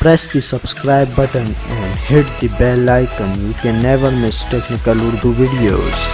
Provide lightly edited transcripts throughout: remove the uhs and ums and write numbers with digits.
Press the subscribe button and hit the bell icon. You can never miss technical Urdu videos.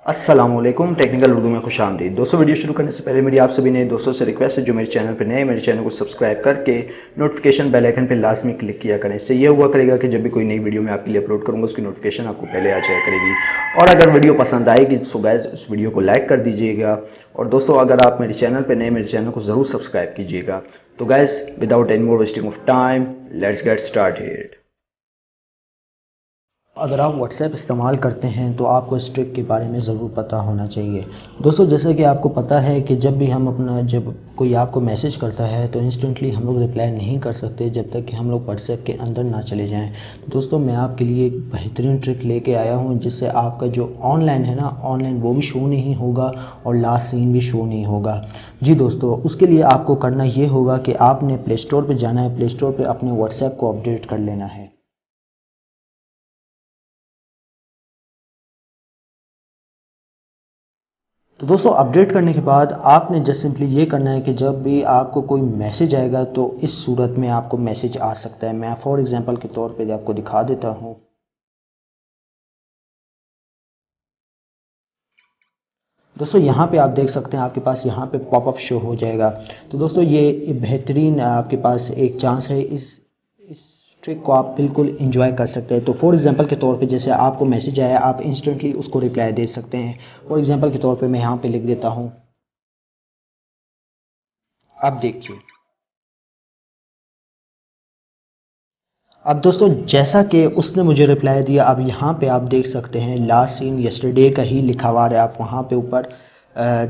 अस्सलामुअलैकुम technical Urdu में खुशामदीद। दोस्तों, video शुरू करने से पहले मेरी आप सभी नए दोस्तों से रिक्वेस्ट है, जो मेरे चैनल पर नए, मेरे चैनल को सब्सक्राइब करके नोटिफिकेशन बेल आइकन पर लाजमी क्लिक किया करें। इससे ये हुआ करेगा कि जब भी कोई नई वीडियो मैं आपके लिए अपलोड करूंगा उसकी नोटिफिकेशन आपको पहले आ जाया करेगी। और अगर वीडियो पसंद आएगी तो गाइस उस वीडियो को लाइक कर दीजिएगा। और दोस्तों, अगर आप मेरे चैनल पर नए, मेरे चैनल को ज़रूर सब्सक्राइब कीजिएगा। तो guys, without any more wasting of time, let's get started. अगर आप WhatsApp इस्तेमाल करते हैं तो आपको इस ट्रिक के बारे में ज़रूर पता होना चाहिए। दोस्तों, जैसे कि आपको पता है कि जब कोई आपको मैसेज करता है तो इंस्टेंटली हम लोग रिप्लाई नहीं कर सकते जब तक कि हम लोग WhatsApp के अंदर ना चले जाएं। तो दोस्तों, मैं आपके लिए एक बेहतरीन ट्रिक लेके आया हूं जिससे आपका जो ऑनलाइन है ना, ऑनलाइन वो भी शो नहीं होगा और लास्ट सीन भी शो नहीं होगा। जी दोस्तों, उसके लिए आपको करना ये होगा कि आपने प्ले स्टोर पर जाना है, प्ले स्टोर पर अपने WhatsApp को अपडेट कर लेना है। तो दोस्तों, अपडेट करने के बाद आपने जस्ट सिंपली ये करना है कि जब भी आपको कोई मैसेज आएगा तो इस सूरत में आपको मैसेज आ सकता है। मैं फॉर एग्जांपल के तौर पे आपको दिखा देता हूँ। दोस्तों, यहाँ पे आप देख सकते हैं, आपके पास यहाँ पे पॉपअप शो हो जाएगा। तो दोस्तों, ये बेहतरीन आपके पास एक चांस है, इस ट्रिक को आप बिल्कुल इंजॉय कर सकते हैं। तो फॉर एग्जांपल के तौर पे जैसे आपको मैसेज आया, आप इंस्टेंटली उसको रिप्लाई दे सकते हैं। फॉर एग्जांपल के तौर पे मैं यहाँ पे लिख देता हूँ, आप देखिए। अब दोस्तों, जैसा कि उसने मुझे रिप्लाई दिया, अब यहाँ पे आप देख सकते हैं लास्ट सीन यस्टरडे का ही लिखा हुआ है। आप वहाँ पे ऊपर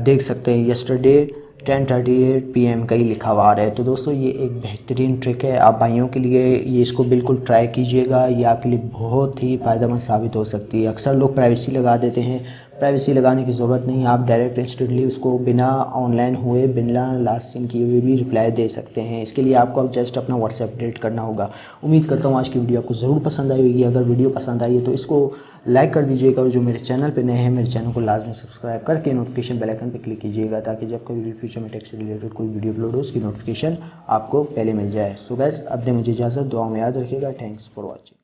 देख सकते हैं यस्टरडे 10:38 PM का ही लिखा हुआ है। तो दोस्तों, ये एक बेहतरीन ट्रिक है आप भाइयों के लिए, ये इसको बिल्कुल ट्राई कीजिएगा। ये आपके लिए बहुत ही फ़ायदेमंद साबित हो सकती है। अक्सर लोग प्राइवेसी लगा देते हैं, प्राइवेसी लगाने की ज़रूरत नहीं। आप डायरेक्ट इंस्टेंटली उसको बिना ऑनलाइन हुए, बिना लास्ट सीन किए हुए भी रिप्लाई दे सकते हैं। इसके लिए आपको अब जस्ट अपना WhatsApp अपडेट करना होगा। उम्मीद करता हूँ आज की वीडियो आपको ज़रूर पसंद आई होगी। अगर वीडियो पसंद आई है तो इसको लाइक कर दीजिएगा, और जो मेरे चैनल पे नए हैं मेरे चैनल को लाजमी सब्सक्राइब करके नोटिफिकेशन बेल आइकन पर क्लिक कीजिएगा, ताकि जब कभी भी फ्यूचर में टेक से रिलेटेड कोई वीडियो अपलोड हो उसकी नोटिफिकेशन आपको पहले मिल जाए। सो गाइस, अब दे मुझे इजाज़त, दुआ में याद रखिएगा। Thanks for watching.